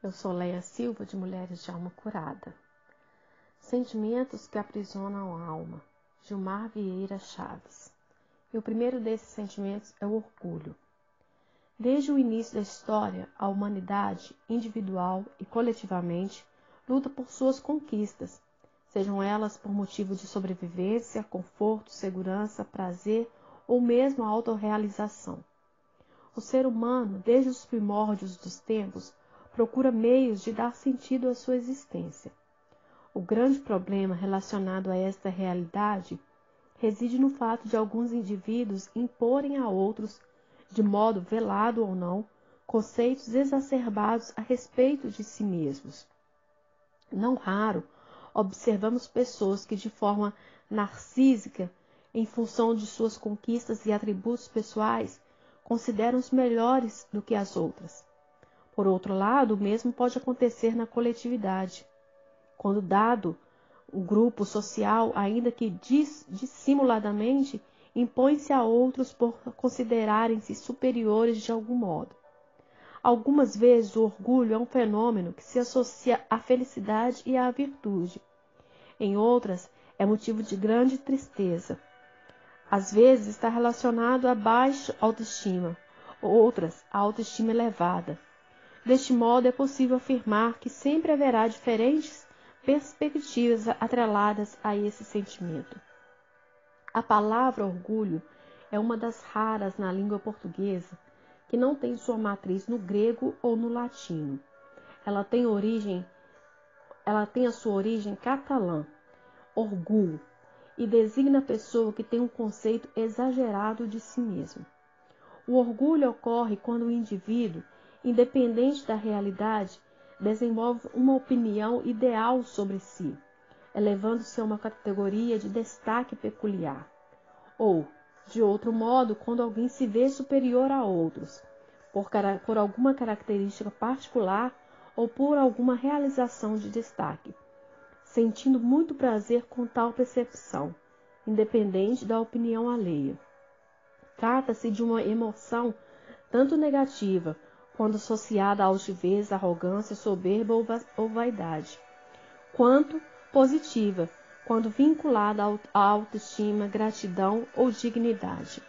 Eu sou Leia Silva, de Mulheres de Alma Curada. Sentimentos que aprisionam a alma. Gilmar Vieira Chaves. E o primeiro desses sentimentos é o orgulho. Desde o início da história, a humanidade, individual e coletivamente, luta por suas conquistas, sejam elas por motivo de sobrevivência, conforto, segurança, prazer ou mesmo a autorrealização. O ser humano, desde os primórdios dos tempos, procura meios de dar sentido à sua existência. O grande problema relacionado a esta realidade reside no fato de alguns indivíduos imporem a outros, de modo velado ou não, conceitos exacerbados a respeito de si mesmos. Não raro, observamos pessoas que, de forma narcísica, em função de suas conquistas e atributos pessoais, consideram-se melhores do que as outras. Por outro lado, o mesmo pode acontecer na coletividade, quando dado o grupo social, ainda que dissimuladamente, impõe-se a outros por considerarem-se superiores de algum modo. Algumas vezes o orgulho é um fenômeno que se associa à felicidade e à virtude. Em outras, é motivo de grande tristeza. Às vezes está relacionado a baixa autoestima, outras a autoestima elevada. Deste modo, é possível afirmar que sempre haverá diferentes perspectivas atreladas a esse sentimento. A palavra orgulho é uma das raras na língua portuguesa que não tem sua matriz no grego ou no latino. Ela tem a sua origem catalã, orgulho, e designa a pessoa que tem um conceito exagerado de si mesmo. O orgulho ocorre quando o indivíduo, independente da realidade, desenvolve uma opinião ideal sobre si, elevando-se a uma categoria de destaque peculiar. Ou, de outro modo, quando alguém se vê superior a outros, por alguma característica particular ou por alguma realização de destaque, sentindo muito prazer com tal percepção, independente da opinião alheia. Trata-se de uma emoção tanto negativa, quando associada à altivez, arrogância, soberba ou vaidade, quanto positiva, quando vinculada à autoestima, gratidão ou dignidade.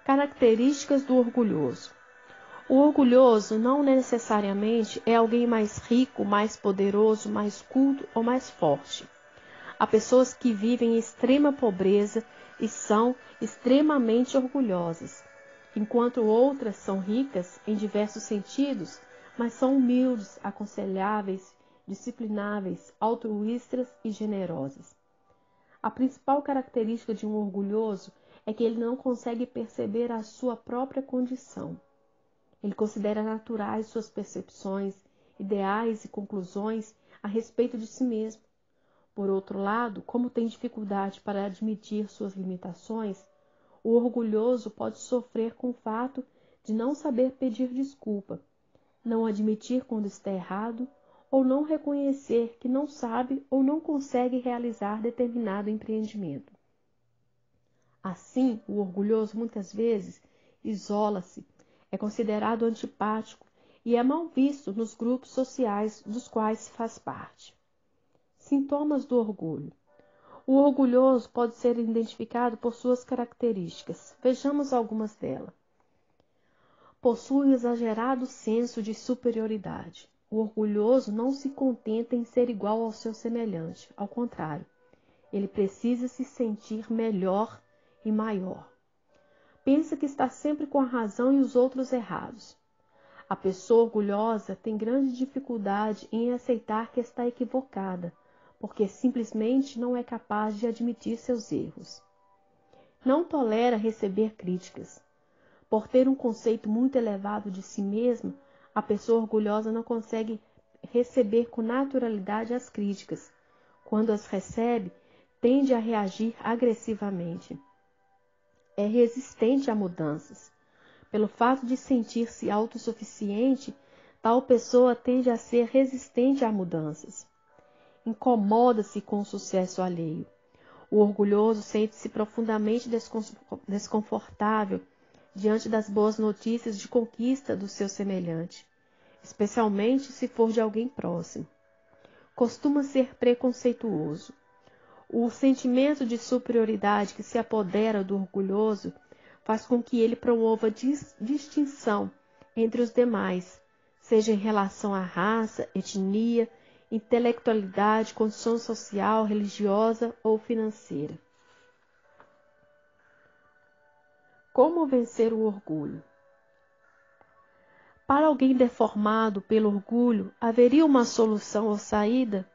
Características do orgulhoso. O orgulhoso não necessariamente é alguém mais rico, mais poderoso, mais culto ou mais forte. Há pessoas que vivem em extrema pobreza e são extremamente orgulhosas, enquanto outras são ricas em diversos sentidos, mas são humildes, aconselháveis, disciplináveis, altruístas e generosas. A principal característica de um orgulhoso é que ele não consegue perceber a sua própria condição. Ele considera naturais suas percepções, ideais e conclusões a respeito de si mesmo. Por outro lado, como tem dificuldade para admitir suas limitações, o orgulhoso pode sofrer com o fato de não saber pedir desculpa, não admitir quando está errado ou não reconhecer que não sabe ou não consegue realizar determinado empreendimento. Assim, o orgulhoso muitas vezes isola-se, é considerado antipático e é mal visto nos grupos sociais dos quais faz parte. Sintomas do orgulho. O orgulhoso pode ser identificado por suas características. Vejamos algumas delas. Possui um exagerado senso de superioridade. O orgulhoso não se contenta em ser igual ao seu semelhante. Ao contrário, ele precisa se sentir melhor e maior. Pensa que está sempre com a razão e os outros errados. A pessoa orgulhosa tem grande dificuldade em aceitar que está equivocada, porque simplesmente não é capaz de admitir seus erros. Não tolera receber críticas. Por ter um conceito muito elevado de si mesma, a pessoa orgulhosa não consegue receber com naturalidade as críticas. Quando as recebe, tende a reagir agressivamente. É resistente a mudanças. Pelo fato de sentir-se autossuficiente, tal pessoa tende a ser resistente a mudanças. Incomoda-se com o sucesso alheio. O orgulhoso sente-se profundamente desconfortável diante das boas notícias de conquista do seu semelhante. especialmente se for de alguém próximo. Costuma ser preconceituoso. O sentimento de superioridade que se apodera do orgulhoso faz com que ele promova distinção entre os demais, seja em relação à raça, etnia, intelectualidade, condição social, religiosa ou financeira. Como vencer o orgulho? Para alguém deformado pelo orgulho, haveria uma solução ou saída?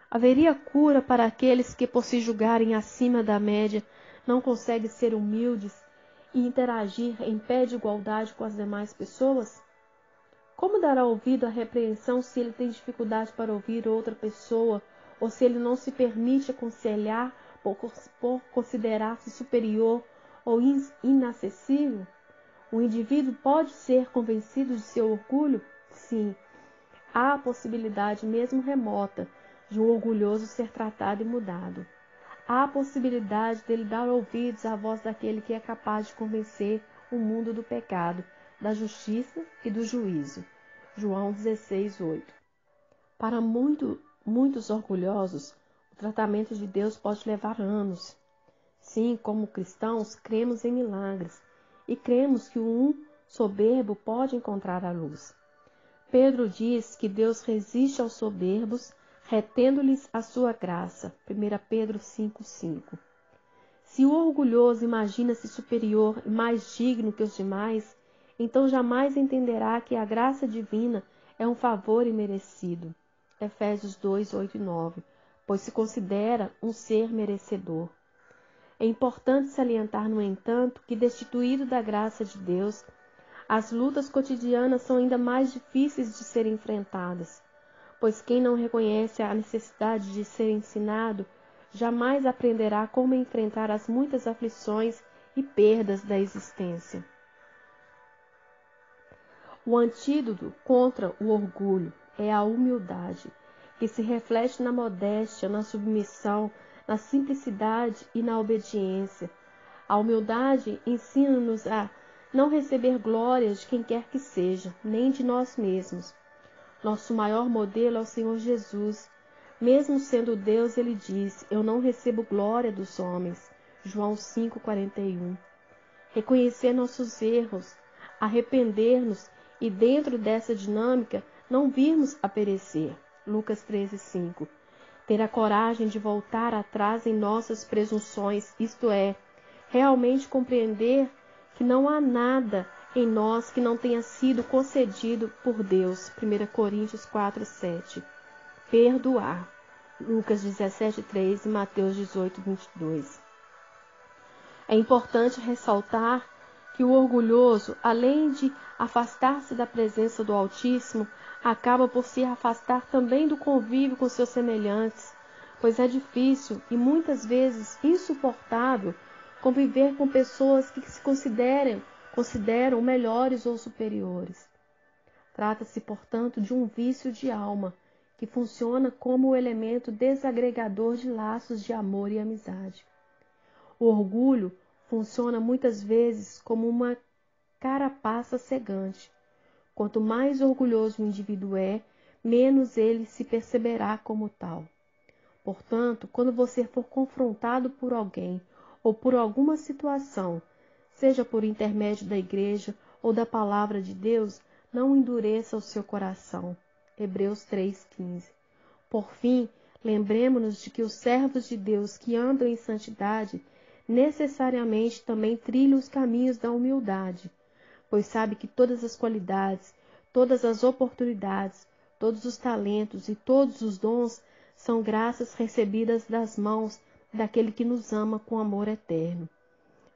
Haveria cura para aqueles que, por se julgarem acima da média, não conseguem ser humildes e interagir em pé de igualdade com as demais pessoas? Como dará ouvido à repreensão se ele tem dificuldade para ouvir outra pessoa, ou se ele não se permite aconselhar por considerar-se superior ou inacessível? O indivíduo pode ser convencido de seu orgulho? Sim, há a possibilidade, mesmo remota, de um orgulhoso ser tratado e mudado. Há a possibilidade dele dar ouvidos à voz daquele que é capaz de convencer o mundo do pecado, da justiça e do juízo. João 16:8. Para muitos orgulhosos, o tratamento de Deus pode levar anos. Sim, como cristãos, cremos em milagres e cremos que um soberbo pode encontrar a luz. Pedro diz que Deus resiste aos soberbos, retendo-lhes a sua graça. 1 Pedro 5:5. Se o orgulhoso imagina-se superior e mais digno que os demais, então jamais entenderá que a graça divina é um favor imerecido. Efésios 2:8 e 9. Pois se considera um ser merecedor. É importante salientar, no entanto, que destituído da graça de Deus, as lutas cotidianas são ainda mais difíceis de serem enfrentadas, pois quem não reconhece a necessidade de ser ensinado, jamais aprenderá como enfrentar as muitas aflições e perdas da existência. O antídoto contra o orgulho é a humildade, que se reflete na modéstia, na submissão, na simplicidade e na obediência. A humildade ensina-nos a não receber glórias de quem quer que seja, nem de nós mesmos. Nosso maior modelo é o Senhor Jesus. Mesmo sendo Deus, ele diz: eu não recebo glória dos homens. João 5:41. Reconhecer nossos erros, arrepender-nos e, dentro dessa dinâmica, não virmos a perecer. Lucas 13:5. Ter a coragem de voltar atrás em nossas presunções, isto é, realmente compreender que não há nada em nós que não tenha sido concedido por Deus. 1 Coríntios 4:7. Perdoar. Lucas 17:3 e Mateus 18:22. É importante ressaltar que o orgulhoso, além de afastar-se da presença do Altíssimo, acaba por se afastar também do convívio com seus semelhantes, pois é difícil e muitas vezes insuportável conviver com pessoas que se consideram melhores ou superiores. Trata-se, portanto, de um vício de alma, que funciona como o elemento desagregador de laços de amor e amizade. O orgulho funciona muitas vezes como uma carapaça cegante. Quanto mais orgulhoso o indivíduo é, menos ele se perceberá como tal. Portanto, quando você for confrontado por alguém ou por alguma situação, seja por intermédio da igreja ou da palavra de Deus, não endureça o seu coração. Hebreus 3:15. Por fim, lembremos-nos de que os servos de Deus que andam em santidade necessariamente também trilham os caminhos da humildade, pois sabe que todas as qualidades, todas as oportunidades, todos os talentos e todos os dons são graças recebidas das mãos daquele que nos ama com amor eterno.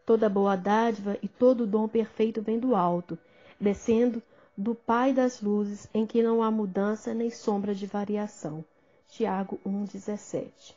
Toda boa dádiva e todo dom perfeito vem do alto, descendo do Pai das luzes, em que não há mudança nem sombra de variação. Tiago 1:17.